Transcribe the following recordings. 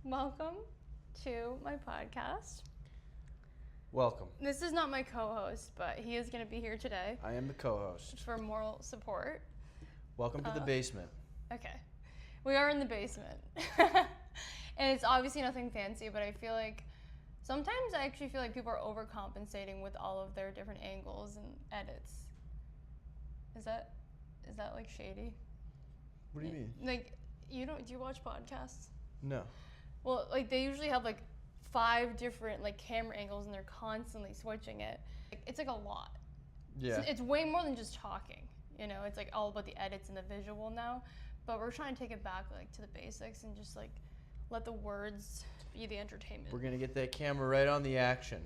Welcome to my podcast. Welcome. This is not my co-host, but he is going to be here today I am the co-host. for moral support. Welcome to the basement. Okay. We are in the basement. And it's obviously nothing fancy, but I feel like sometimes I actually feel like people are overcompensating with all of their different angles and edits. Is that like shady? What do you mean? Like, do you watch podcasts? No. Well, like they usually have like 5 different like camera angles and they're constantly switching it. It's like a lot. Yeah. It's way more than just talking. You know, it's like all about the edits and the visual now. But we're trying to take it back like to the basics and just like let the words be the entertainment. We're gonna get that camera right on the action,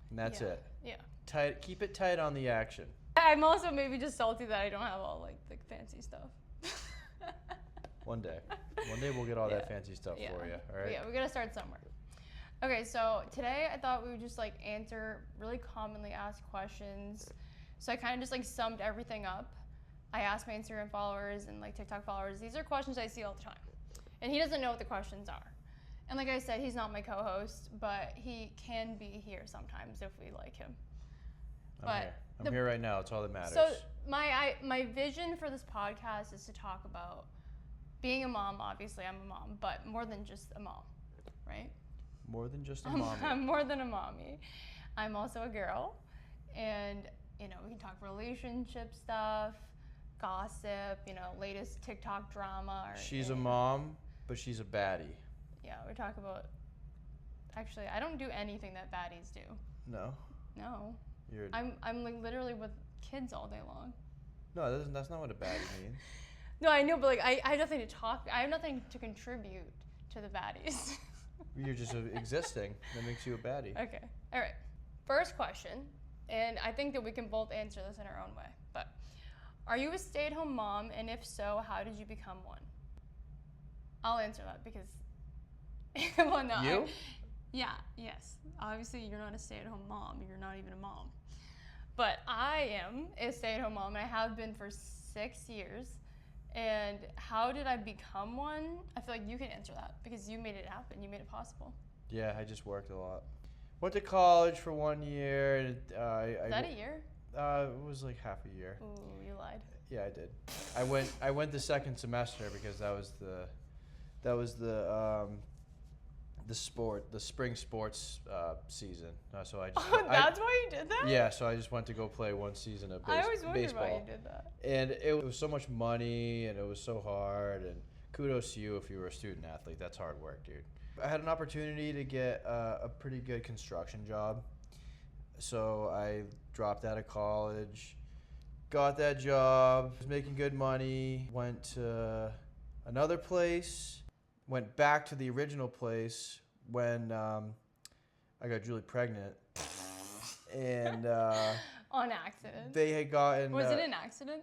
and that's it. Yeah. Tight. Keep it tight on the action. I'm also maybe just salty that I don't have all like the fancy stuff. One day we'll get all that fancy stuff for you. All right. Yeah, we gotta start somewhere. Okay, so today I thought we would just like answer really commonly asked questions. So I kind of just like summed everything up. I asked my Instagram followers and like TikTok followers. These are questions I see all the time, and he doesn't know what the questions are. And like I said, he's not my co-host, but he can be here sometimes if we like him. I'm here right now. It's all that matters. So my vision for this podcast is to talk about being a mom. Obviously, I'm a mom, but more than just a mom, right? More than just a mommy. I'm more than a mommy. I'm also a girl, and we can talk relationship stuff, gossip, latest TikTok drama. She's a mom, but she's a baddie. Yeah, we talk about. Actually, I don't do anything that baddies do. No. No. I'm like literally with kids all day long. No, that's not what a baddie means. No, I know, but like I have nothing to talk. I have nothing to contribute to the baddies. You're just existing. That makes you a baddie. Okay. All right. First question, and I think that we can both answer this in our own way. But are you a stay-at-home mom, and if so, how did you become one? I'll answer that because. Well, no. You? Yes. Obviously, you're not a stay-at-home mom. You're not even a mom. But I am a stay-at-home mom, and I have been for 6 years. And how did I become one? I feel like you can answer that because you made it happen. You made it possible. Yeah, I just worked a lot. Went to college for 1 year. And, Is that a year? It was like half a year. Ooh, you lied. Yeah, I did. I went the second semester because that was the spring sports season. So I just. That's why you did that? Yeah, so I just went to go play one season of baseball. I always wondered why you did that. And it was so much money, and it was so hard. And kudos to you if you were a student athlete. That's hard work, dude. I had an opportunity to get a pretty good construction job, so I dropped out of college, got that job, was making good money, went to another place, went back to the original place when I got Julie pregnant, and on accident. they had gotten. Was it an accident?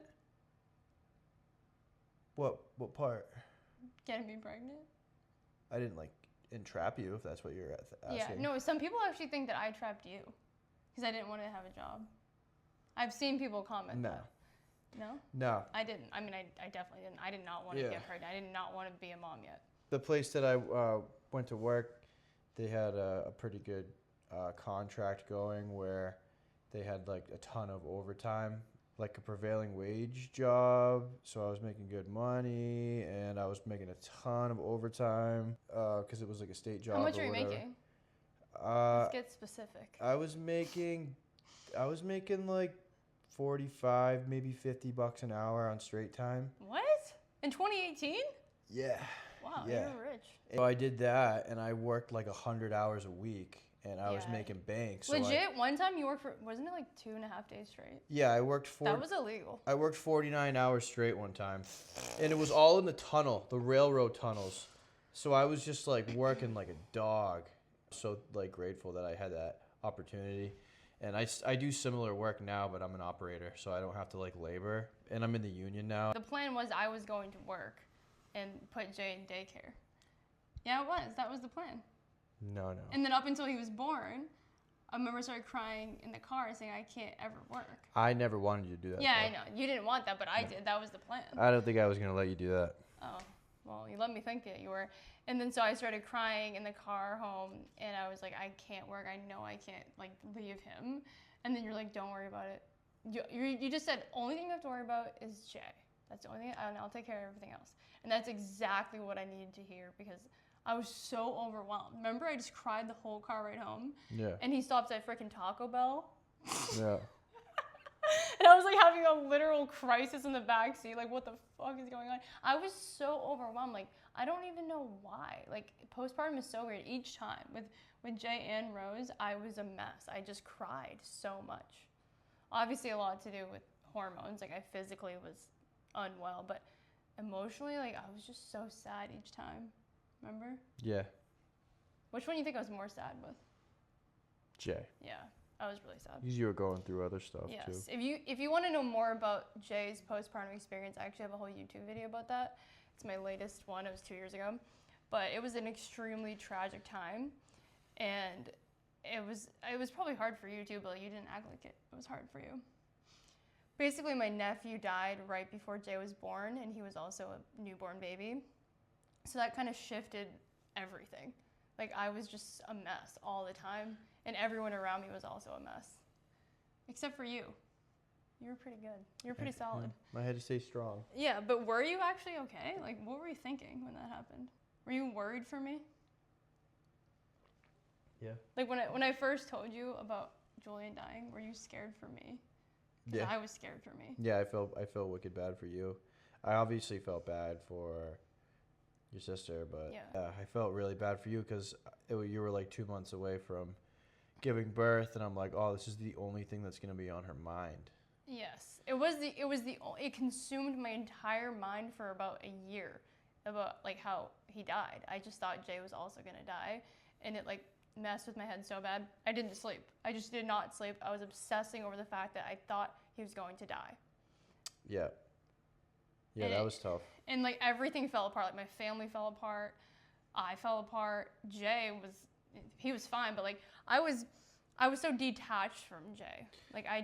What part? Getting me pregnant? I didn't entrap you, if that's what you're asking. Yeah, no, some people actually think that I trapped you because I didn't want to have a job. I've seen people comment that. No? No. I didn't. I mean, I definitely didn't. I did not want to get pregnant. I did not want to be a mom yet. The place that I went to work, they had a pretty good contract going where they had like a ton of overtime, like a prevailing wage job. So I was making good money, and I was making a ton of overtime because it was like a state job. How much are you making? Let's get specific. I was making like 45, maybe $50 an hour on straight time. What? In 2018? Yeah. Wow, yeah. You're rich. So I did that, and I worked like 100 hours a week, and I was making bank. So legit, one time you worked for, wasn't it like 2.5 days straight? Yeah, I worked That was illegal. I worked 49 hours straight one time, and it was all in the tunnel, the railroad tunnels. So I was just like working like a dog. So like grateful that I had that opportunity. And I do similar work now, but I'm an operator, so I don't have to like labor. And I'm in the union now. The plan was I was going to work and put Jay in daycare. Yeah, it was. That was the plan. No. And then up until he was born, I remember I started crying in the car saying I can't ever work. I never wanted you to do that. Yeah, though. I know. You didn't want that, but I did. That was the plan. I don't think I was going to let you do that. Oh. well, you let me think it. You were. And then so I started crying in the car home, and I was like, I can't work. I know I can't, like, leave him. And then you're like, don't worry about it. You just said, only thing you have to worry about is Jay. That's the only thing, and I'll take care of everything else. And that's exactly what I needed to hear, because I was so overwhelmed. Remember, I just cried the whole car ride home? Yeah. And he stopped at freaking Taco Bell. Yeah. And I was like having a literal crisis in the backseat. Like, what the fuck is going on? I was so overwhelmed. Like, I don't even know why. Like, postpartum is so weird. Each time with Jay and Rose, I was a mess. I just cried so much. Obviously, a lot to do with hormones. Like, I physically was unwell, but emotionally, like, I was just so sad each time. Remember? Yeah. Which one do you think I was more sad with? Jay. Yeah, I was really sad. Because you were going through other stuff too. Yes. If you want to know more about Jay's postpartum experience, I actually have a whole YouTube video about that. It's my latest one. It was 2 years ago. But it was an extremely tragic time. And it was probably hard for you too, but you didn't act like it. It was hard for you. Basically, my nephew died right before Jay was born, and he was also a newborn baby. So that kind of shifted everything. Like, I was just a mess all the time, and everyone around me was also a mess. Except for you. You were pretty good. You were pretty solid. I had to stay strong. Yeah, but were you actually okay? Like, what were you thinking when that happened? Were you worried for me? Yeah. Like, when I first told you about Julian dying, were you scared for me? Yeah. I was scared for me. Yeah, I felt wicked bad for you. I obviously felt bad for your sister, but Yeah. I felt really bad for you because you were like 2 months away from giving birth, and I'm like, oh, this is the only thing that's gonna be on her mind. Yes, it consumed my entire mind for about a year, about like how he died. I just thought Jay was also gonna die, and it like messed with my head so bad. I didn't sleep. I just did not sleep. I was obsessing over the fact that I thought he was going to die. Yeah. Yeah, that was tough. And like everything fell apart. Like my family fell apart. I fell apart. Jay was fine, but like I was so detached from Jay. Like I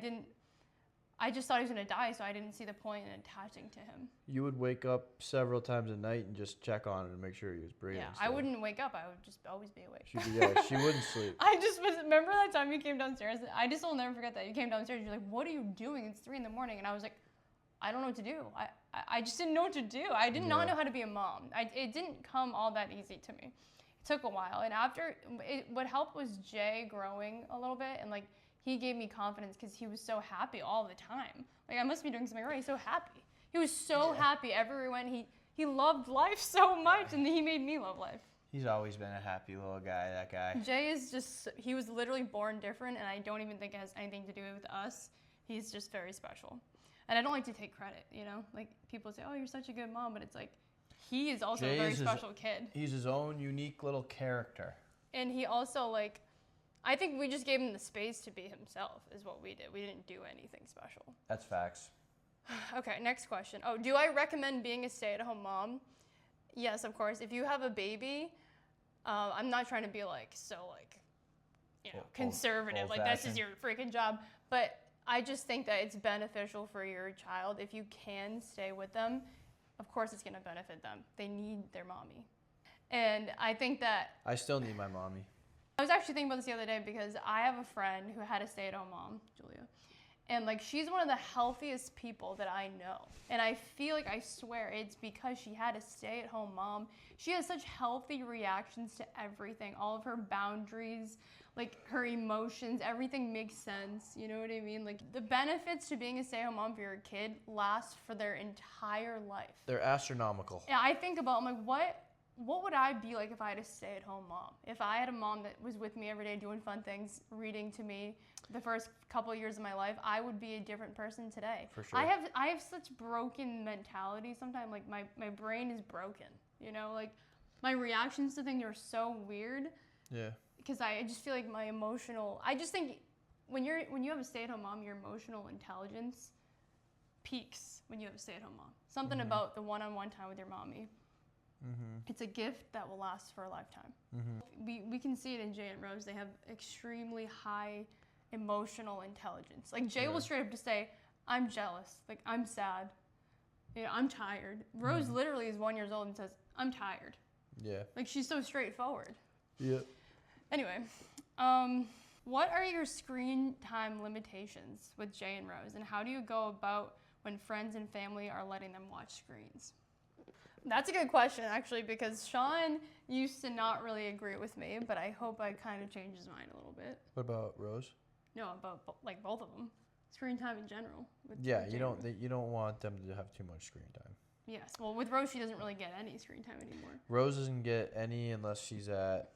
just thought he was gonna die, so I didn't see the point in attaching to him. You would wake up several times a night and just check on him and make sure he was breathing. Yeah, still. I wouldn't wake up. I would just always be awake. She wouldn't sleep. Remember that time you came downstairs? I just will never forget that. You came downstairs, you're like, what are you doing? It's 3 a.m. And I was like, I don't know what to do. I just didn't know what to do. I did not know how to be a mom. It didn't come all that easy to me. It took a while. And what helped was Jay growing a little bit, and like he gave me confidence because he was so happy all the time. Like I must be doing something right. He's so happy. He was so happy everywhere he went. He loved life so much, and he made me love life. He's always been a happy little guy, that guy. Jay is he was literally born different, and I don't even think it has anything to do with us. He's just very special. And I don't like to take credit, you know? Like, people say, oh, you're such a good mom, but it's like, he is also a very special kid. He's his own unique little character. And he also, like, I think we just gave him the space to be himself, is what we did. We didn't do anything special. That's facts. Okay, next question. Oh, do I recommend being a stay-at-home mom? Yes, of course. If you have a baby, I'm not trying to be, like, so, like, you know, conservative. Like, this is your freaking job. But I just think that it's beneficial for your child. If you can stay with them, of course it's going to benefit them. They need their mommy. And I think that I still need my mommy. I was actually thinking about this the other day because I have a friend who had a stay-at-home mom, Julia. And like she's one of the healthiest people that I know. And I feel like, I swear, it's because she had a stay-at-home mom. She has such healthy reactions to everything, all of her boundaries, like her emotions, everything makes sense, you know what I mean? Like the benefits to being a stay-at-home mom for your kid last for their entire life. They're astronomical. Yeah, I think about, I'm like, what would I be like if I had a stay-at-home mom? If I had a mom that was with me every day doing fun things, reading to me the first couple of years of my life, I would be a different person today. For sure. I have such broken mentality sometimes. Like my brain is broken, you know? Like my reactions to things are so weird. Yeah. Because I just feel like I just think when you have a stay-at-home mom, your emotional intelligence peaks when you have a stay-at-home mom. Something about the one-on-one time with your mommy. Mm-hmm. It's a gift that will last for a lifetime. Mm-hmm. We can see it in Jay and Rose. They have extremely high emotional intelligence. Like Jay will straight up just say, I'm jealous. Like I'm sad. You know, I'm tired. Rose literally is 1 year old and says, I'm tired. Yeah. Like, she's so straightforward. Yeah. Anyway, what are your screen time limitations with Jay and Rose, and how do you go about when friends and family are letting them watch screens? That's a good question, actually, because Sean used to not really agree with me, but I hope I kind of changed his mind a little bit. What about Rose? No, about like both of them. Screen time in general. Yeah, with you Jay don't and Rose. you don't want them to have too much screen time. Yes, well, with Rose, she doesn't really get any screen time anymore. Rose doesn't get any unless she's at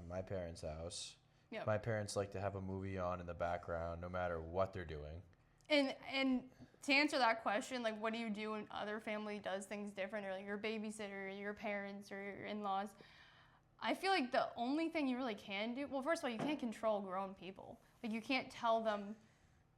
my parents' house. Yep. My parents like to have a movie on in the background no matter what they're doing. And to answer that question, like, what do you do when other family does things different, or like your babysitter, your parents, or your in-laws? I feel like the only thing you really can do, well, first of all, you can't control grown people. Like, you can't tell them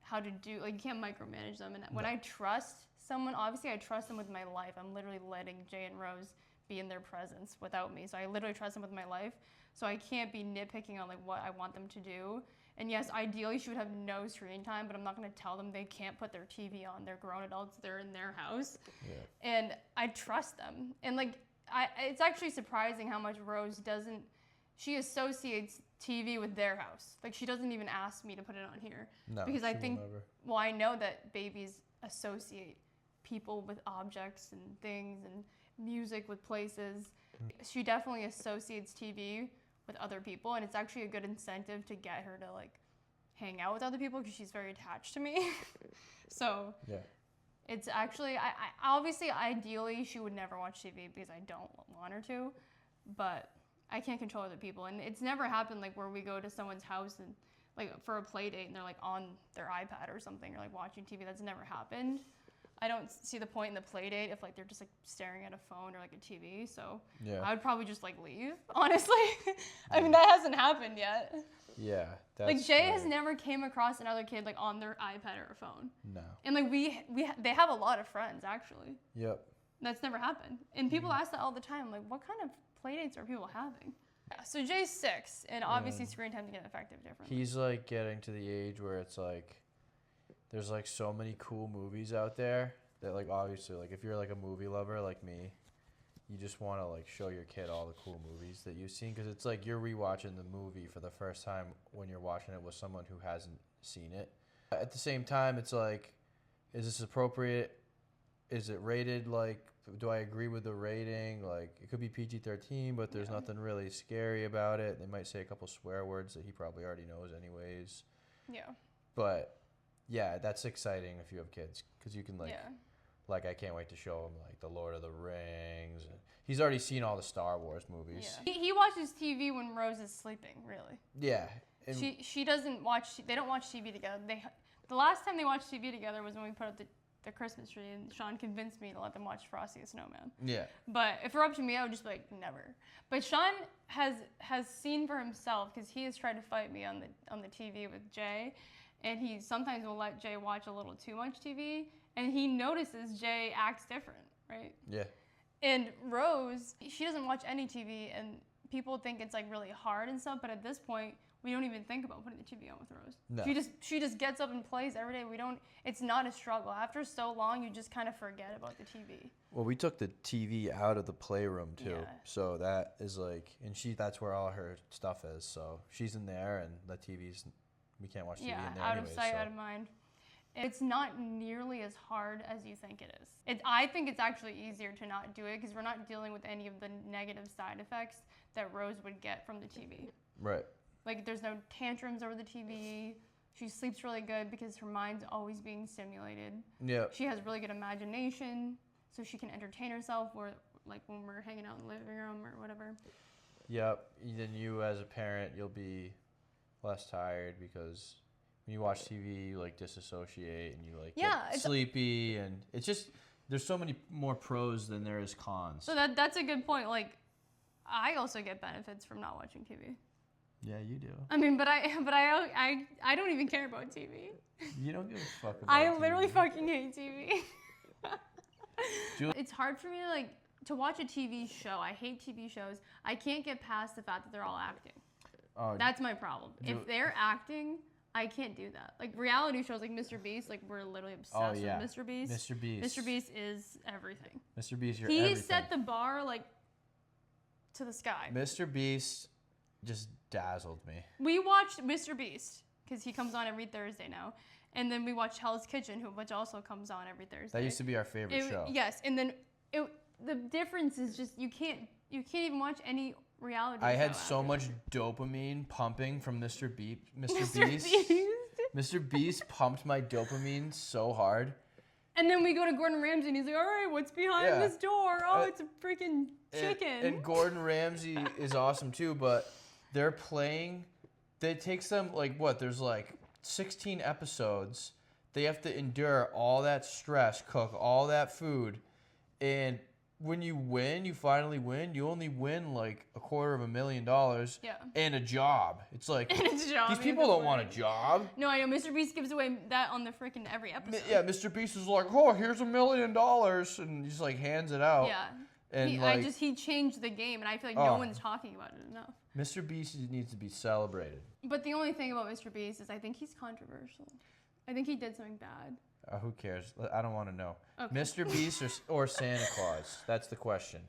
how to do, like, you can't micromanage them. And when I trust someone, obviously I trust them with my life. I'm literally letting Jay and Rose be in their presence without me. So I literally trust them with my life. So I can't be nitpicking on like what I want them to do. And yes, ideally she would have no screen time, but I'm not going to tell them they can't put their TV on. They're grown adults. They're in their house. Yeah. And I trust them. And like, it's actually surprising how much Rose doesn't, she associates TV with their house. Like, she doesn't even ask me to put it on here. No, because I think, well, I know that babies associate people with objects and things and music with places. She definitely associates TV with other people, and it's actually a good incentive to get her to like hang out with other people because she's very attached to me. So yeah, it's actually I obviously ideally she would never watch TV because I don't want her to, but I can't control other people, and it's never happened like where we go to someone's house and like for a play date and they're like on their iPad or something or like watching TV. That's never happened. I don't see the point in the play date if like they're just like staring at a phone or like a TV. So yeah, I would probably just like leave, honestly. I mean, that hasn't happened yet. Yeah. That's like Jay has never came across another kid like on their iPad or a phone. No. And like they have a lot of friends actually. Yep. That's never happened. And people ask that all the time, like, what kind of play dates are people having? Yeah, so Jay's 6, and obviously screen time can affect differently. He's like getting to the age where it's like there's like so many cool movies out there that like obviously like if you're like a movie lover like me, you just want to like show your kid all the cool movies that you've seen because it's like you're rewatching the movie for the first time when you're watching it with someone who hasn't seen it. At the same time, it's like, is this appropriate? Is it rated? Like, do I agree with the rating? Like, it could be PG-13, but there's nothing really scary about it. They might say a couple swear words that he probably already knows anyways. Yeah. But yeah, that's exciting if you have kids because you can like, like I can't wait to show him like the Lord of the Rings. And he's already seen all the Star Wars movies. Yeah. He watches TV when Rose is sleeping. Really. Yeah. She doesn't watch. They don't watch TV together. The last time they watched TV together was when we put up the Christmas tree, and Sean convinced me to let them watch Frosty the Snowman. Yeah. But if it were up to me, I would just be like, never. But Sean has seen for himself because he has tried to fight me on the TV with Jay, and he sometimes will let Jay watch a little too much TV, and he notices Jay acts different, right? Yeah. And Rose, she doesn't watch any TV, and people think it's like really hard and stuff, but at this point, we don't even think about putting the TV on with Rose. No. She just gets up and plays every day. It's not a struggle. After so long, you just kind of forget about the TV. Well, we took the TV out of the playroom too. Yeah. So that is like, and that's where all her stuff is. So she's in there and the we can't watch TV in there out of sight, out of mind. It's not nearly as hard as you think it is. I think it's actually easier to not do it because we're not dealing with any of the negative side effects that Rose would get from the TV. Right. Like, there's no tantrums over the TV. She sleeps really good because her mind's always being stimulated. Yeah. She has really good imagination, so she can entertain herself like when we're hanging out in the living room or whatever. Yep. Then you, as a parent, you'll be less tired because when you watch TV, you like disassociate and you like get sleepy, and it's just there's so many more pros than there is cons. So that's a good point. Like, I also get benefits from not watching TV. Yeah, you do. I mean, but I don't even care about TV. You don't give a fuck about TV. I literally fucking hate TV. It's hard for me to watch a TV show. I hate TV shows. I can't get past the fact that they're all acting. That's my problem. If they're acting, I can't do that. Like reality shows like Mr. Beast, like we're literally obsessed with Mr. Beast. Mr. Beast. Mr. Beast is everything. Mr. Beast, you're everything. He set the bar like to the sky. Mr. Beast just dazzled me. We watched Mr. Beast because he comes on every Thursday now, and then we watched Hell's Kitchen, which also comes on every Thursday. That used to be our favorite show. Yes, and then the difference is just you can't even watch any reality. I show had so after much that. dopamine pumping from Mr. Beast. Beast. Mr. Beast pumped my dopamine so hard. And then we go to Gordon Ramsay, and he's like, "All right, what's behind this door? Oh, it's a freaking chicken." And Gordon Ramsay is awesome too, but they're playing. It takes them like what? There's like 16 episodes. They have to endure all that stress, cook all that food, and when you win, you finally win. You only win like $250,000 and a job. It's like these people don't want a job. No, I know. Mr. Beast gives away that on the freaking every episode. Yeah, Mr. Beast is like, oh, here's $1 million, and he's like hands it out. Yeah. And he changed the game, and I feel like no one's talking about it enough. Mr. Beast needs to be celebrated. But the only thing about Mr. Beast is I think he's controversial. I think he did something bad. Who cares? I don't want to know. Okay. Mr. Beast or Santa Claus? That's the question.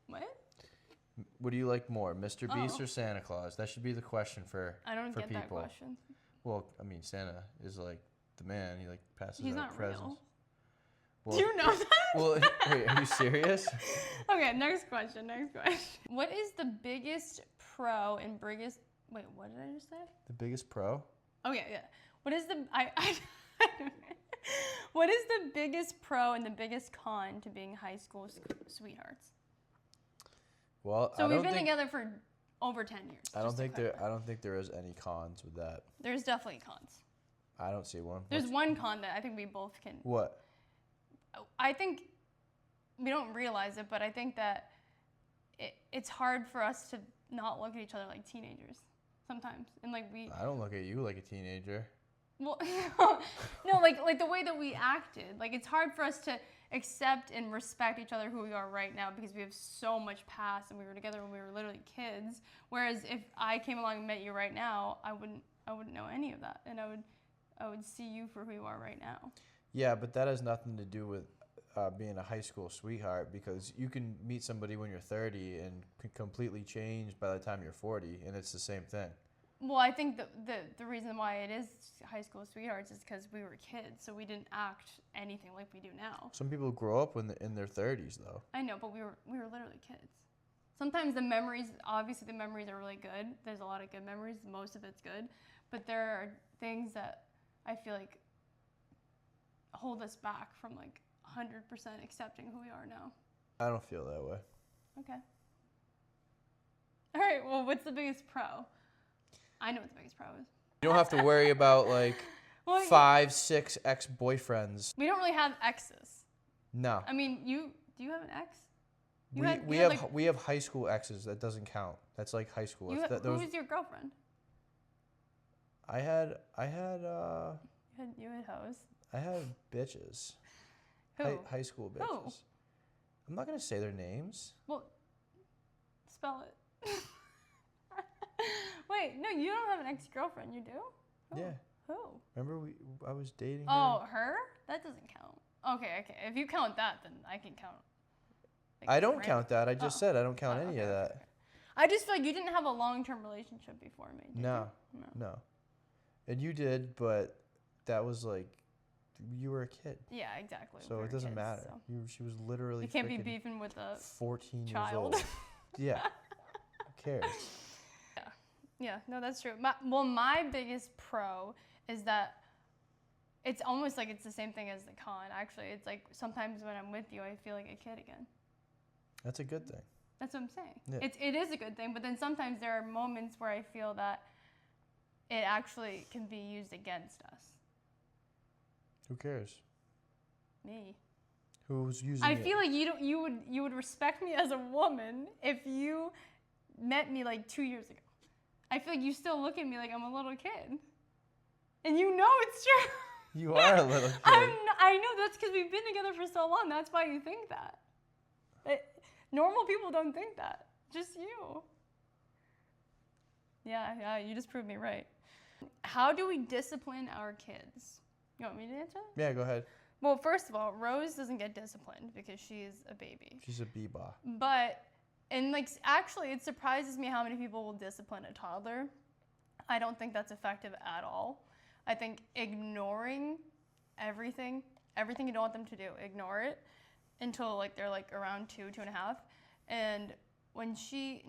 What? What do you like more, Mr. Beast or Santa Claus? That should be the question for I don't get people. that question. Well, I mean, Santa is like the man. He like passes He's out not presents. real. Well, Do you know that? Well, wait, are you serious? Okay, next question. What is the biggest pro and biggest... Wait, what did I just say? The biggest pro? Oh, yeah. What is the... What is the biggest pro and the biggest con to being high school sweethearts? Well, so we've been together for over 10 years. I don't think there is any cons with that. There's definitely cons. I don't see one. There's one con that I think we both can... What? I think we don't realize it, but I think that it's hard for us to not look at each other like teenagers sometimes. And like I don't look at you like a teenager. Well, no, like the way that we acted. Like it's hard for us to accept and respect each other who we are right now because we have so much past and we were together when we were literally kids. Whereas if I came along and met you right now, I wouldn't know any of that, and I would see you for who you are right now. Yeah, but that has nothing to do with being a high school sweetheart, because you can meet somebody when you're 30 and can completely change by the time you're 40, and it's the same thing. Well, I think the reason why it is high school sweethearts is because we were kids, so we didn't act anything like we do now. Some people grow up in their 30s, though. I know, but we were literally kids. Sometimes the memories are really good. There's a lot of good memories. Most of it's good. But there are things that I feel like hold us back from like 100% accepting who we are now. I don't feel that way. Okay. All right, well, what's the biggest pro? I know what the biggest pro is. You don't have to worry about like 5, 6 ex-boyfriends. We don't really have exes. No. I mean, do you have an ex? We have high school exes. That doesn't count. That's like high school. Who was your girlfriend? I had You had hoes. I had bitches. Who? High school bitches. Who? I'm not gonna say their names. Well, spell it. Wait, no, you don't have an ex-girlfriend. You do? Who? Yeah. Who? Remember I was dating her? Oh, her? That doesn't count. Okay. If you count that, then I can count. Like, I don't count that. I just said I don't count any of that. Okay. I just feel like you didn't have a long-term relationship before me. Did No. you? No. And you did, but that was like, you were a kid. Yeah, exactly. So it doesn't matter. So. She was literally. You can't be beefing with a 14 child. years old. Yeah. Who cares? Yeah, no, that's true. My biggest pro is that it's almost like it's the same thing as the con. Actually, it's like sometimes when I'm with you, I feel like a kid again. That's a good thing. That's what I'm saying. Yeah. It is a good thing, but then sometimes there are moments where I feel that it actually can be used against us. Who cares? Me. Who's using I it? feel like you would respect me as a woman if you met me like 2 years ago. I feel like you still look at me like I'm a little kid. And you know it's true. You are a little kid. I know that's because we've been together for so long. That's why you think that. Normal people don't think that. Just you. Yeah, you just proved me right. How do we discipline our kids? You want me to answer that? Yeah, go ahead. Well, first of all, Rose doesn't get disciplined because she is a baby. She's a beba. But And like actually it surprises me how many people will discipline a toddler. I don't think that's effective at all. I think ignoring everything you don't want them to do, ignore it until like they're like around 2.5. And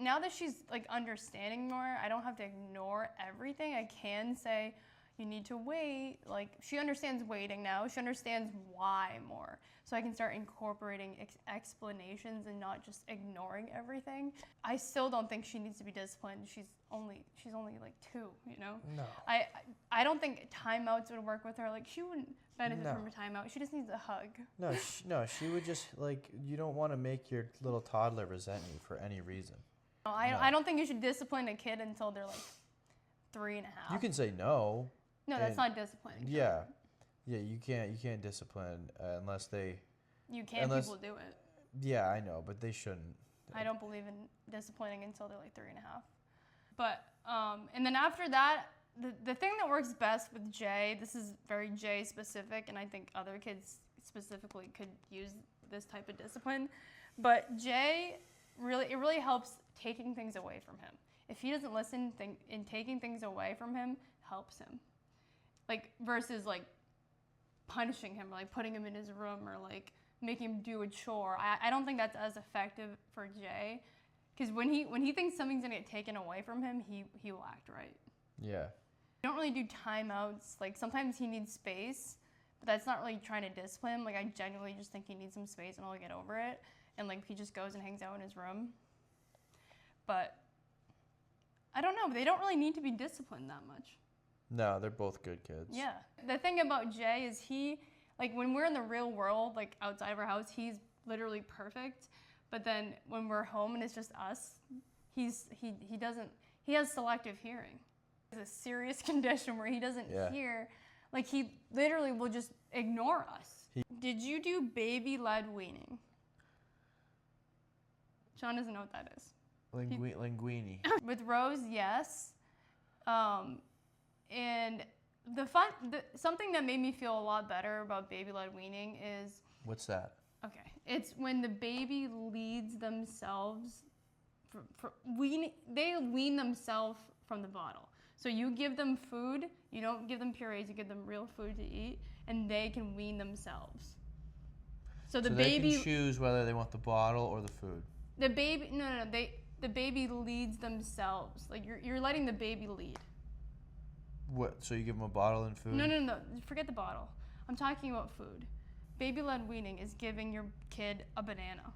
now that she's like understanding more, I don't have to ignore everything. I can say, you need to wait. Like she understands waiting now. She understands why more. So I can start incorporating explanations and not just ignoring everything. I still don't think she needs to be disciplined. She's only like 2, you know? No. I don't think timeouts would work with her. Like she wouldn't benefit from a timeout. She just needs a hug. No, she would just like, you don't want to make your little toddler resent you for any reason. No, I don't think you should discipline a kid until they're like 3.5. You can say no. No, that's not disciplining. Yeah. Yeah, you can't discipline unless they... You can, people do it. Yeah, I know, but they shouldn't. I don't believe in disciplining until they're like 3.5. But, and then after that, the thing that works best with Jay, this is very Jay specific, and I think other kids specifically could use this type of discipline, but Jay, it really helps taking things away from him. If he doesn't listen, and taking things away from him helps him. Like, versus like punishing him, or like putting him in his room, or like making him do a chore. I don't think that's as effective for Jay, because when he thinks something's gonna get taken away from him, he will act right. Yeah. We don't really do timeouts. Like sometimes he needs space, but that's not really trying to discipline him. Like I genuinely just think he needs some space and I'll get over it. And like he just goes and hangs out in his room. But I don't know, but they don't really need to be disciplined that much. No, they're both good kids. Yeah. The thing about Jay is like when we're in the real world, like outside of our house, he's literally perfect. But then when we're home and it's just us, he has selective hearing. It's a serious condition where he doesn't hear, like he literally will just ignore us. Did you do baby-led weaning? Sean doesn't know what that is. Linguini. With Rose, yes. And something that made me feel a lot better about baby-led weaning is... What's that? Okay. It's when the baby leads themselves, they wean themselves from the bottle. So you give them food, you don't give them purees, you give them real food to eat, and they can wean themselves. So the baby... they can choose whether they want the bottle or the food. The baby... No. The baby leads themselves. Like, you're letting the baby lead. What? So you give them a bottle and food? No. Forget the bottle. I'm talking about food. Baby-led weaning is giving your kid a banana.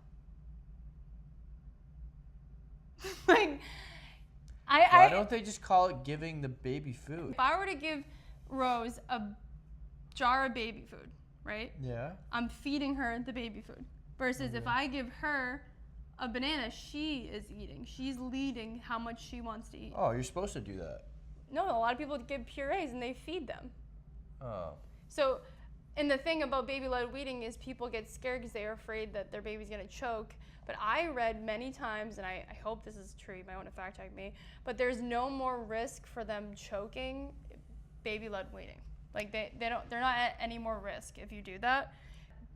Like, Why don't they just call it giving the baby food? If I were to give Rose a jar of baby food, right? Yeah. I'm feeding her the baby food. Versus if I give her a banana, she is eating. She's leading how much she wants to eat. Oh, you're supposed to do that. No, a lot of people give purees and they feed them. Oh. So, and the thing about baby-led weaning is people get scared because they're afraid that their baby's gonna choke. But I read many times, and I hope this is true, you might want to fact check me, but there's no more risk for them choking baby-led weaning. Like they're not at any more risk if you do that.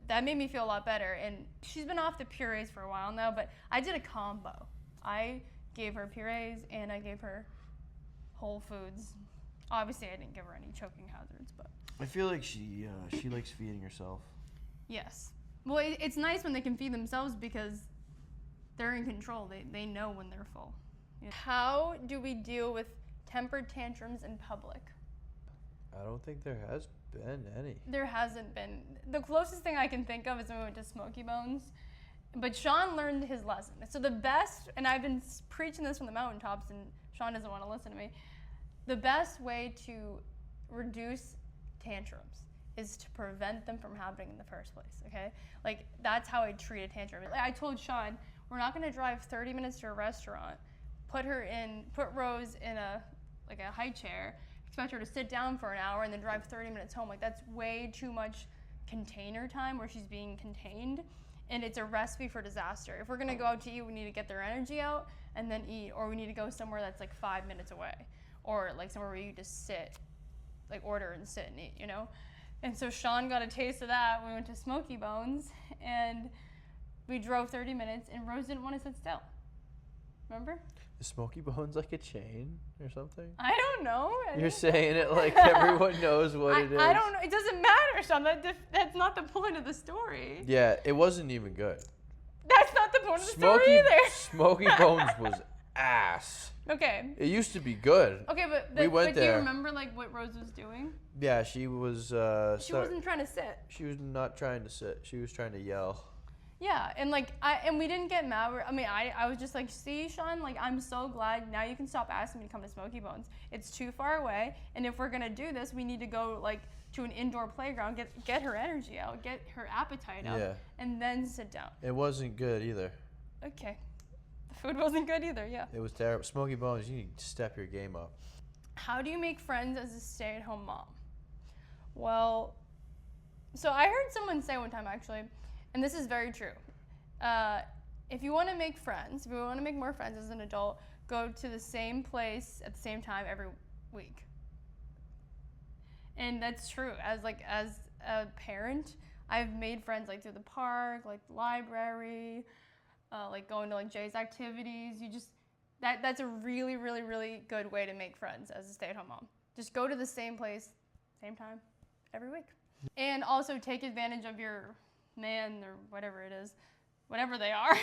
That made me feel a lot better. And she's been off the purees for a while now, but I did a combo. I gave her purees and I gave her whole foods. Obviously I didn't give her any choking hazards, but. I feel like she likes feeding herself. Yes. Well, it's nice when they can feed themselves because they're in control. They know when they're full. Yeah. How do we deal with tempered tantrums in public? I don't think there has been any. There hasn't been. The closest thing I can think of is when we went to Smoky Bones. But Sean learned his lesson. So the best, and I've been preaching this from the mountaintops, and Sean doesn't want to listen to me, the best way to reduce tantrums is to prevent them from happening in the first place, okay? Like, that's how I treat a tantrum. Like, I told Sean, we're not gonna drive 30 minutes to a restaurant, put Rose in a high chair, expect her to sit down for an hour and then drive 30 minutes home. Like, that's way too much container time where she's being contained, and it's a recipe for disaster. If we're gonna go out to eat, we need to get their energy out and then eat, or we need to go somewhere that's like 5 minutes away, or like somewhere where you just sit, like order and sit and eat, you know? And so Sean got a taste of that. We went to Smoky Bones and we drove 30 minutes and Rose didn't want to sit still. Remember? Is Smoky Bones like a chain or something? I don't know. You're saying it like everyone knows what it is. I don't know. It doesn't matter, Sean. That's not the point of the story. Yeah, it wasn't even good. That's not the point of the story either. Smoky Bones was ass. Okay. It used to be good. Okay, but We went do you there. remember like what Rose was doing? Yeah, she was. She wasn't trying to sit. She was not trying to sit. She was trying to yell. Yeah, and like we didn't get mad. I was just like, see, Sean, like I'm so glad now you can stop asking me to come to Smoky Bones. It's too far away, and if we're gonna do this, we need to go like to an indoor playground, get her energy out, get her appetite up, and then sit down. It wasn't good either. Okay, the food wasn't good either. Yeah. It was terrible. Smoky Bones, you need to step your game up. How do you make friends as a stay-at-home mom? Well, so I heard someone say one time actually, and this is very true. If you want to make friends, if you want to make more friends as an adult, go to the same place at the same time every week. And that's true. As a parent, I've made friends like through the park, like the library, like going to like Jay's activities. That's a really, really, really good way to make friends as a stay-at-home mom. Just go to the same place, same time, every week. And also take advantage of your man or whatever it is, whatever they are.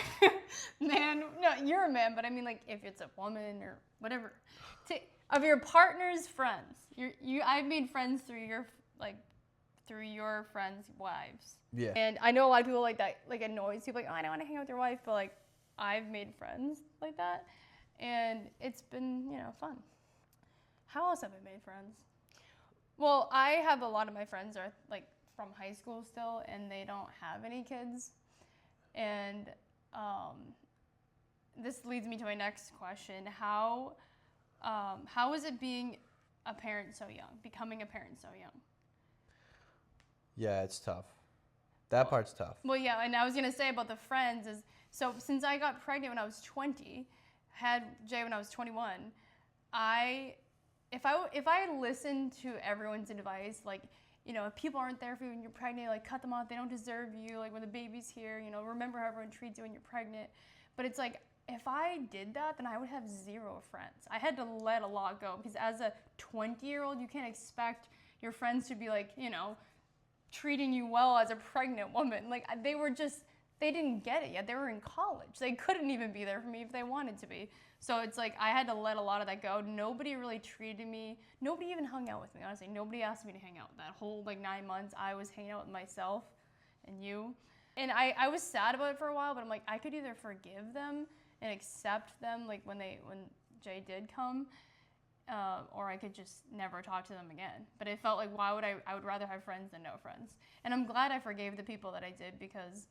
Man, no, you're a man, but I mean like if it's a woman or whatever. Of your partner's friends. I've made friends through your friends' wives. Yeah. And I know a lot of people like that, like annoys people, like, oh, I don't want to hang out with your wife, but like I've made friends like that, and it's been, fun. How else have I made friends? Well, I have a lot of my friends are like from high school still, and they don't have any kids, and this leads me to my next question: How is it being a parent so young, becoming a parent so young? Yeah, it's tough. That part's tough. Well, yeah, and I was gonna say about the friends is, so since I got pregnant when I was 20, had Jay when I was 21, if I had listened to everyone's advice, like, if people aren't there for you when you're pregnant, like cut them off, they don't deserve you, like when the baby's here, remember how everyone treats you when you're pregnant. But it's like, if I did that, then I would have zero friends. I had to let a lot go because as a 20-year-old, you can't expect your friends to be like, treating you well as a pregnant woman. Like they didn't get it yet. They were in college. They couldn't even be there for me if they wanted to be. So it's like I had to let a lot of that go. Nobody really treated me. Nobody even hung out with me, honestly. Nobody asked me to hang out. That whole 9 months, I was hanging out with myself and you. And I was sad about it for a while, but I'm like, I could either forgive them and accept them like when Jay did come, or I could just never talk to them again. But it felt like I would rather have friends than no friends. And I'm glad I forgave the people that I did because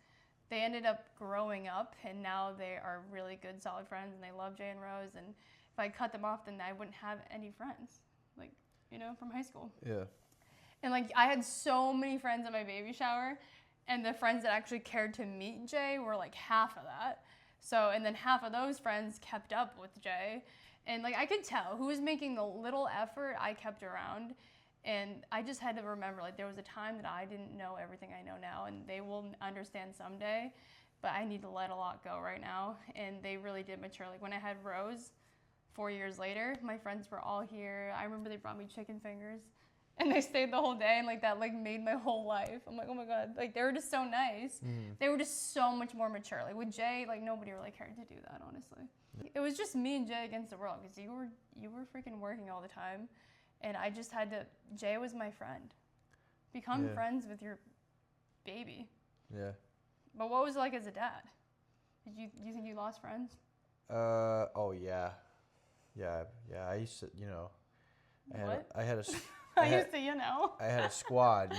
they ended up growing up and now they are really good, solid friends and they love Jay and Rose. And if I cut them off, then I wouldn't have any friends, from high school. Yeah. And I had so many friends at my baby shower, and the friends that actually cared to meet Jay were like half of that. So, and then half of those friends kept up with Jay. And I could tell who was making the little effort I kept around. And I just had to remember, there was a time that I didn't know everything I know now, and they will understand someday, but I need to let a lot go right now. And they really did mature. When I had Rose 4 years later, my friends were all here. I remember they brought me chicken fingers, and they stayed the whole day, and that made my whole life. I'm like, oh my God, they were just so nice. They were just so much more mature. With Jay, nobody really cared to do that, honestly. It was just me and Jay against the world because you were freaking working all the time. And I just had to, Jay was my friend. Become friends with your baby. Yeah. But what was it like as a dad? Do you think you lost friends? Oh yeah. Yeah, I used to, I had a I used to, I had a squad,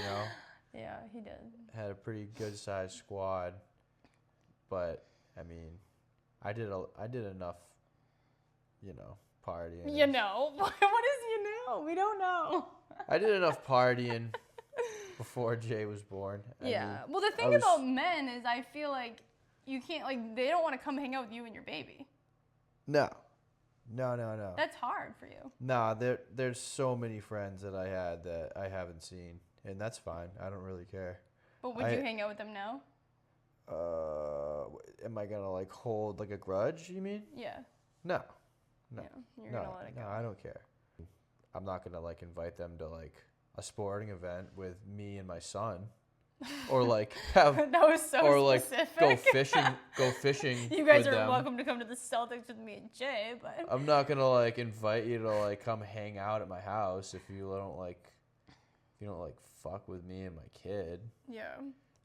Yeah, he did. Had a pretty good sized squad. But I mean, I did enough, partying. What is we don't know. I did enough partying before Jay was born. I mean, well, the thing about men is I feel like you can't, they don't want to come hang out with you and your baby. No. That's hard for you. No, there's so many friends that I had that I haven't seen, and that's fine. I don't really care. But would you hang out with them now? Am I gonna hold a grudge, you mean? Yeah. No. No. Yeah, you're No, gonna let it go. no, I don't care. I'm not gonna like invite them to like a sporting event with me and my son, or like have That was so or like specific. go fishing. You guys with are them. welcome to come to the Celtics with me and Jay, but I'm not gonna like invite you to like come hang out at my house if you don't like fuck with me and my kid. yeah.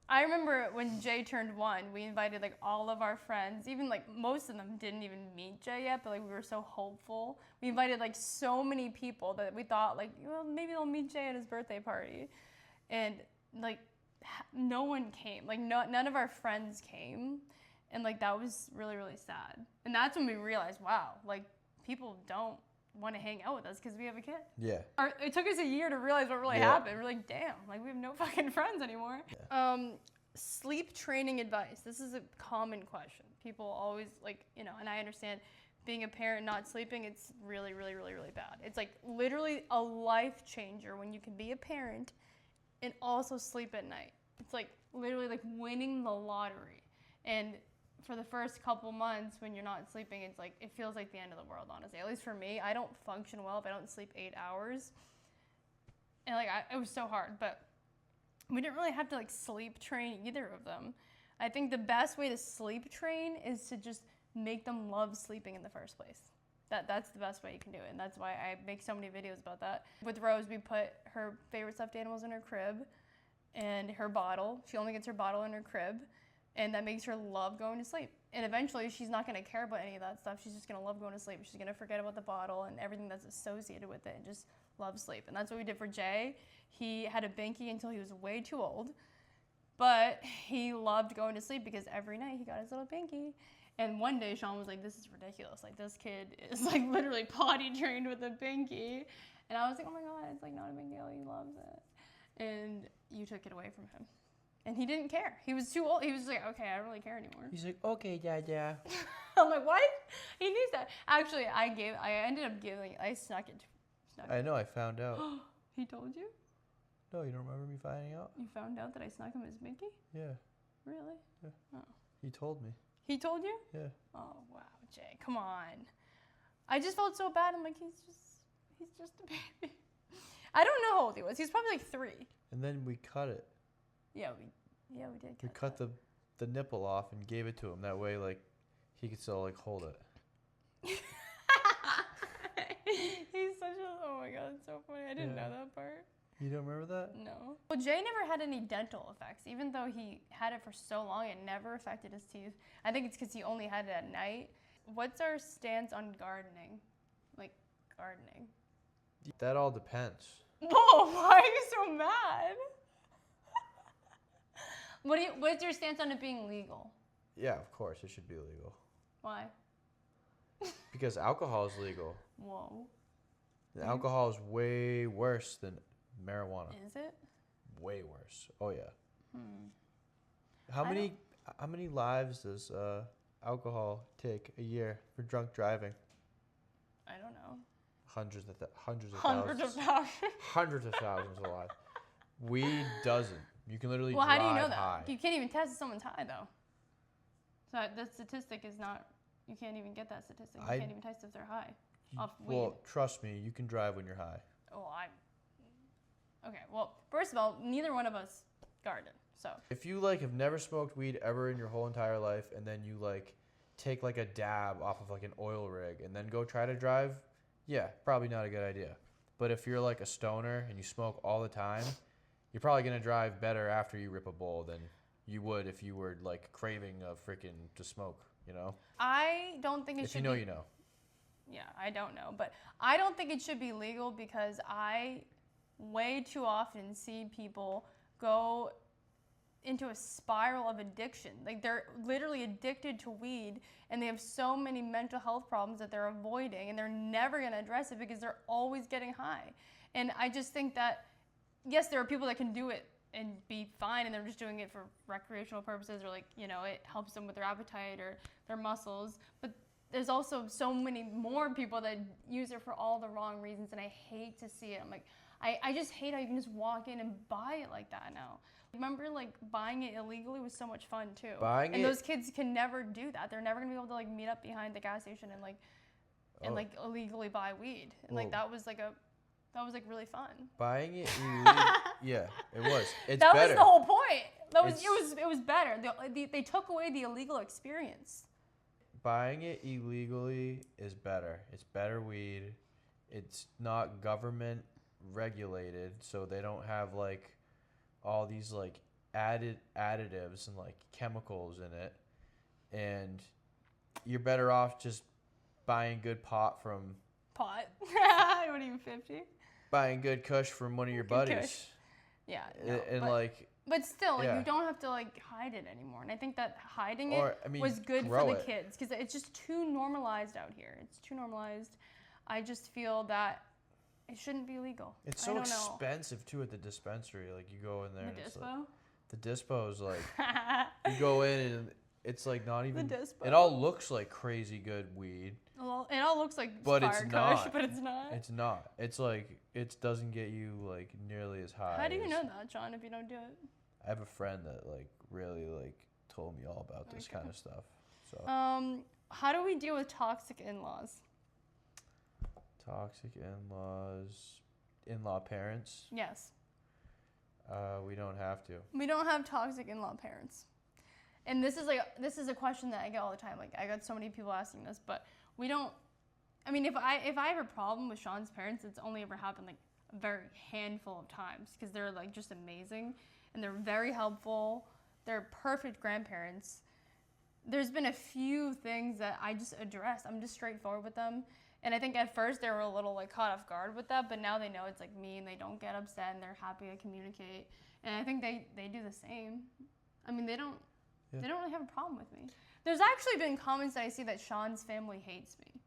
I remember when Jay turned 1, we invited like all of our friends, even like most of them didn't even meet Jay yet, but like we were so hopeful. We invited like so many people that we thought like, well, maybe they'll meet Jay at his birthday party. And like no one came. Like none of our friends came. And like that was really, really sad. And that's when we realized, wow, like people don't want to hang out with us because we have a kid. Yeah. It took us a year to realize what really happened. We're like, damn, like we have no fucking friends anymore. Yeah. Sleep training advice. This is a common question. People always like, you know, and I understand being a parent not sleeping, it's really, really, really, really bad. It's like literally a life changer when you can be a parent and also sleep at night. It's like literally like winning the lottery. And for the first couple months when you're not sleeping, it's like, it feels like the end of the world, honestly. At least for me, I don't function well if I don't sleep 8 hours. And like, it was so hard, but we didn't really have to like sleep train either of them. I think the best way to sleep train is to just make them love sleeping in the first place. That's the best way you can do it, and that's why I make so many videos about that. With Rose, we put her favorite stuffed animals in her crib and her bottle. She only gets her bottle in her crib. And that makes her love going to sleep. And eventually, she's not going to care about any of that stuff. She's just going to love going to sleep. She's going to forget about the bottle and everything that's associated with it and just love sleep. And that's what we did for Jay. He had a binky until he was way too old. But he loved going to sleep because every night he got his little binky. And one day, Sean was like, this is ridiculous. Like, this kid is like literally potty trained with a binky. And I was like, oh my God, it's like not a big deal. He loves it. And you took it away from him. And he didn't care. He was too old. He was like, okay, I don't really care anymore. He's like, okay, Dada. I'm like, what? He needs that. Actually, I ended up giving, I snuck it. I know, I found out. He told you? No, you don't remember me finding out? You found out that I snuck him his Mickey? Yeah. Really? Yeah. Oh. He told me. He told you? Yeah. Oh, wow, Jay, come on. I just felt so bad. I'm like, he's just a baby. I don't know how old he was. He was probably like 3. And then we cut it. Yeah, we did. We cut the nipple off and gave it to him. That way, like, he could still like hold it. He's such a, oh my God, it's so funny. I didn't know that part. You don't remember that? No. Well, Jay never had any dental effects. Even though he had it for so long, it never affected his teeth. I think it's because he only had it at night. What's our stance on gardening? Like, gardening. That all depends. Whoa, why are you so mad? What's your stance on it being legal? Yeah, of course, it should be legal. Why? Because alcohol is legal. Whoa. And alcohol is way worse than marijuana. Is it? Way worse. Oh yeah. How many lives does alcohol take a year for drunk driving? I don't know. Hundreds of Hundreds thousands. of thousands. Hundreds of thousands of lives. Weed doesn't. You can literally well, drive how do you know that? high. You can't even test if someone's high, though. So the statistic is not, you can't even get that statistic. You can't even test if they're high off weed. Well, trust me, you can drive when you're high. Okay, well, first of all, neither one of us garden, so. If you like have never smoked weed ever in your whole entire life, and then you like take like a dab off of like an oil rig and then go try to drive, yeah, probably not a good idea. But if you're like a stoner and you smoke all the time, you're probably gonna drive better after you rip a bowl than you would if you were like craving a freaking to smoke, you know? I don't think it should be. If you know, you know. Yeah, I don't know, but I don't think it should be legal because I way too often see people go into a spiral of addiction. Like they're literally addicted to weed and they have so many mental health problems that they're avoiding and they're never going to address it because they're always getting high. And I just think that, yes, there are people that can do it and be fine and they're just doing it for recreational purposes or like, you know, it helps them with their appetite or their muscles. But there's also so many more people that use it for all the wrong reasons and I hate to see it. I'm like, I just hate how you can just walk in and buy it like that now. Remember, like, buying it illegally was so much fun, too. And those kids can never do that. They're never going to be able to, like, meet up behind the gas station and, like, and like illegally buy weed, and like that was like really fun. Buying it illegally, yeah, it was. It's that better. was the whole point. It was better. They took away the illegal experience. Buying it illegally is better. It's better weed. It's not government regulated, so they don't have like all these like additives and like chemicals in it, and you're better off just buying good pot from Pot. What are you, 50? buying good kush from one of your buddies. Kush. Yeah. No, but still, like, you don't have to like hide it anymore. And I think that hiding was good for the kids because it's just too normalized out here. It's too normalized. I just feel that it shouldn't be legal. It's so expensive too at the dispensary. Like you go in there. The dispo? Like, the dispo is like you go in and it's like not even. The dispo. It all looks like crazy good weed. Well, it all looks like but fire it's kush, not. but it's not. It's not. It's like it doesn't get you like nearly as high. How do you know that, John? If you don't do it. I have a friend that like really like told me all about this kind of stuff. So. How do we deal with toxic in-laws? Toxic in-laws, in-law parents. Yes. We don't have to. We don't have toxic in-law parents. And this is a question that I get all the time. Like I got so many people asking this, but we don't. I mean, if I have a problem with Sean's parents, it's only ever happened like a very handful of times because they're like just amazing and they're very helpful. They're perfect grandparents. There's been a few things that I just address. I'm just straightforward with them. And I think at first they were a little like caught off guard with that, but now they know it's like me and they don't get upset and they're happy to communicate. And I think they do the same. I mean, they don't really have a problem with me. There's actually been comments that I see that Sean's family hates me.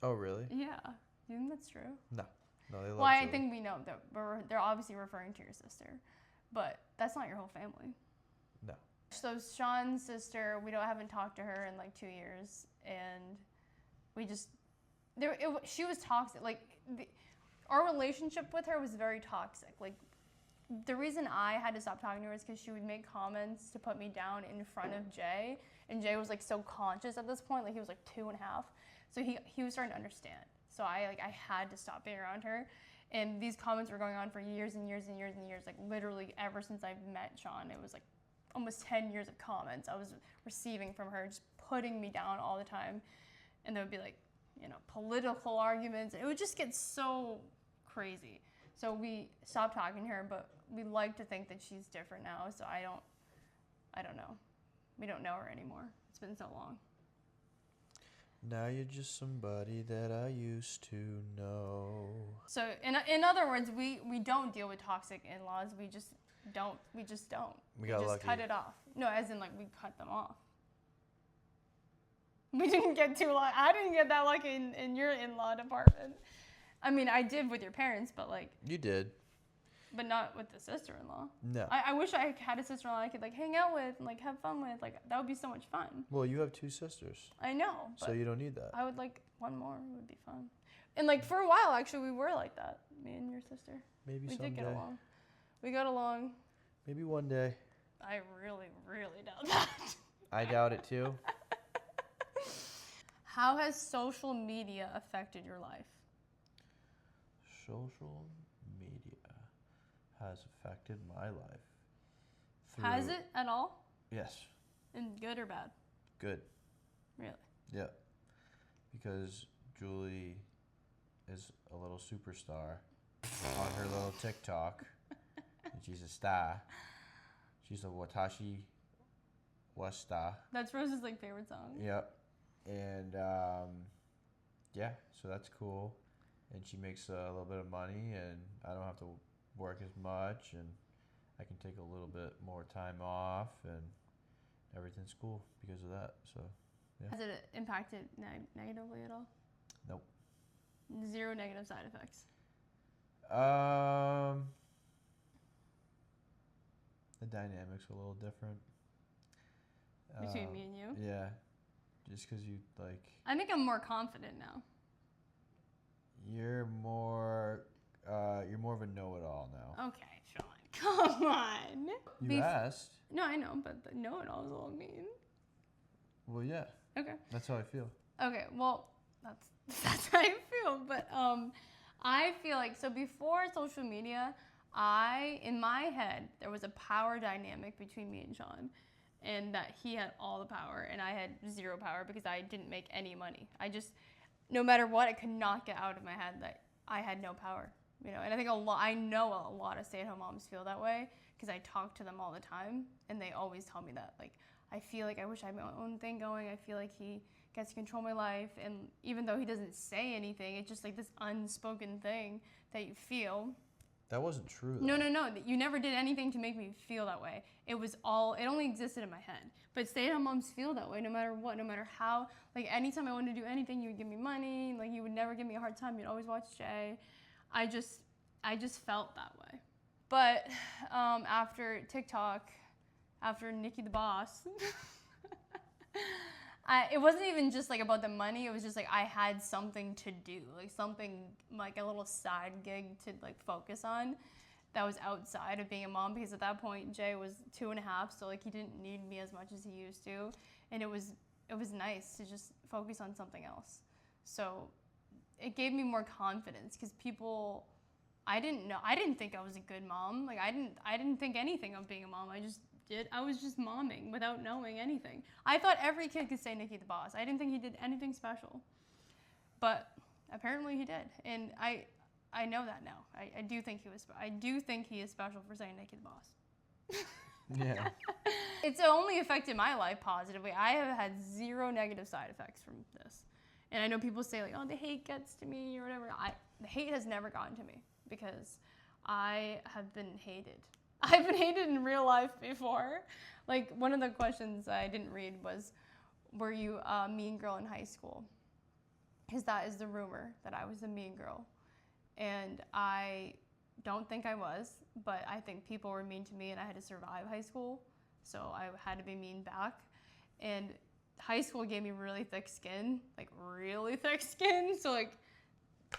Oh, really? Yeah. Do you think that's true? No, they love Well, I Julie. think we know that they're obviously referring to your sister, but that's not your whole family. No. So Sean's sister, we haven't talked to her in like 2 years, and we just she was toxic. Like our relationship with her was very toxic. Like the reason I had to stop talking to her is because she would make comments to put me down in front of Jay, and Jay was like so conscious at this point. Like he was like 2.5, so he was starting to understand. So I had to stop being around her, and these comments were going on for years and years and years and years. Like literally ever since I've met Sean, it was like almost 10 years of comments I was receiving from her, just putting me down all the time. And there would be like, political arguments. It would just get so crazy. So we stopped talking to her, but we like to think that she's different now. So I don't know. We don't know her anymore. It's been so long. Now you're just somebody that I used to know. So in other words, we don't deal with toxic in-laws. We just don't. We just lucky. Cut it off. No, as in like we cut them off. We didn't get too lucky. I didn't get that lucky in your in-law department. I mean, I did with your parents, but like... You did. But not with the sister-in-law. No. I wish I had a sister-in-law I could like hang out with and like have fun with. Like that would be so much fun. Well, you have 2 sisters. I know. So you don't need that. I would like one more. It would be fun. And like for a while, actually, we were like that. Me and your sister. Maybe someday. We did get along. We got along. Maybe one day. I really, really doubt that. I doubt it too. How has social media affected your life? Social media has affected my life. Has it at all? Yes. And good or bad? Good. Really? Yeah. Because Julie is a little superstar on her little TikTok. And she's a star. She's a Watashi Wasta. That's Rose's like favorite song. Yep. And yeah, so that's cool. And she makes a little bit of money, and I don't have to work as much, and I can take a little bit more time off, and everything's cool because of that. So yeah. Has it impacted negatively at all? Nope. 0 negative side effects. The dynamic's a little different. Between me and you? Yeah. Just because you like... I think I'm more confident now. You're more of a know-it-all now. Okay, Sean. Come on. You asked. No, I know, but the know-it-all is a little mean. Well, yeah. Okay. That's how I feel. Okay, well, that's how I feel. But I feel like, so before social media, in my head, there was a power dynamic between me and Sean, and that he had all the power and I had zero power because I didn't make any money. No matter what, I could not get out of my head that I had no power, you know. And I think I know a lot of stay-at-home moms feel that way because I talk to them all the time, and they always tell me that, like, I feel like I wish I had my own thing going. I feel like he gets to control my life, and even though he doesn't say anything, it's just like this unspoken thing that you feel. That wasn't true, though. No. You never did anything to make me feel that way. It only existed in my head. But stay-at-home moms feel that way no matter what, no matter how. Like, anytime I wanted to do anything, you would give me money. Like, you would never give me a hard time. You'd always watch Jay. I just felt that way. But after TikTok, after Nikki the Boss, it wasn't even just like about the money. It was just like I had something to do, like something, like a little side gig to like focus on that was outside of being a mom, because at that point Jay was 2.5, so like he didn't need me as much as he used to, and it was nice to just focus on something else. So it gave me more confidence, because I didn't think I was a good mom. Like I didn't think anything of being a mom. I was just momming without knowing anything. I thought every kid could say Nikki the Boss. I didn't think he did anything special. But apparently he did. And I know that now. I do think he is special for saying Nikki the Boss. Yeah. It's only affected my life positively. I have had zero negative side effects from this. And I know people say like, oh, the hate gets to me or whatever. The hate has never gotten to me because I have been hated. I've been hated in real life before. Like, one of the questions I didn't read was, were you a mean girl in high school? Because that is the rumor, that I was a mean girl. And I don't think I was, but I think people were mean to me and I had to survive high school. So I had to be mean back. And high school gave me really thick skin, like really thick skin. So like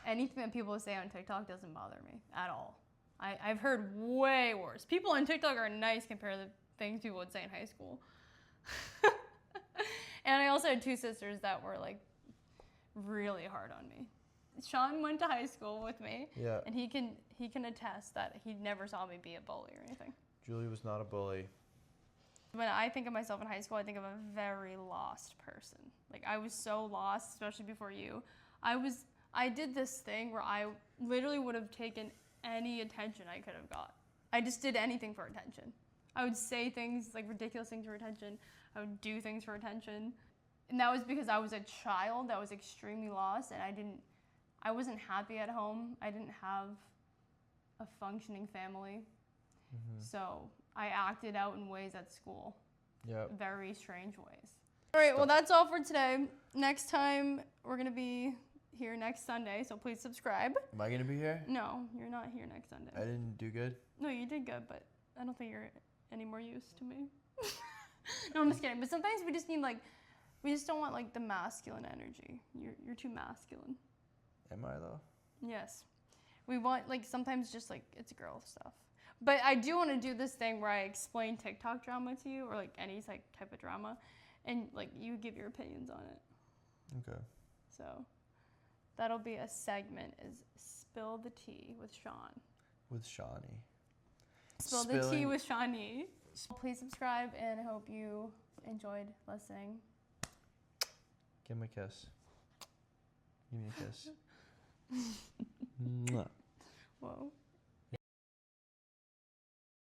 anything that people say on TikTok doesn't bother me at all. I've heard way worse. People on TikTok are nice compared to the things people would say in high school. And I also had 2 sisters that were like really hard on me. Sean went to high school with me, Yeah. and he can attest that he never saw me be a bully or anything. Julie was not a bully. When I think of myself in high school, I think of a very lost person. Like, I was so lost, especially before you. I did this thing where I literally would have taken any attention I could have got. I just did anything for attention. I would say things, like ridiculous things for attention. I would do things for attention. And that was because I was a child that was extremely lost, and I wasn't happy at home. I didn't have a functioning family. Mm-hmm. So I acted out in ways at school. Yep. Very strange ways. All right, well, that's all for today. Next time, we're going to be here next Sunday, so please subscribe. Am I going to be here? No, you're not here next Sunday. I didn't do good? No, you did good, but I don't think you're any more use to me. No, I'm just kidding. But sometimes we just need, like, we just don't want, like, the masculine energy. You're too masculine. Am I, though? Yes. We want, like, sometimes just, like, it's girl stuff. But I do want to do this thing where I explain TikTok drama to you, or, like, any type of drama, and, like, you give your opinions on it. Okay. So that'll be a segment, is Spill the Tea with Sean. With Shawnee. Spill the Tea with Shawnee. Please subscribe, and I hope you enjoyed listening. Give him a kiss. Give me a kiss. Mwah. Whoa.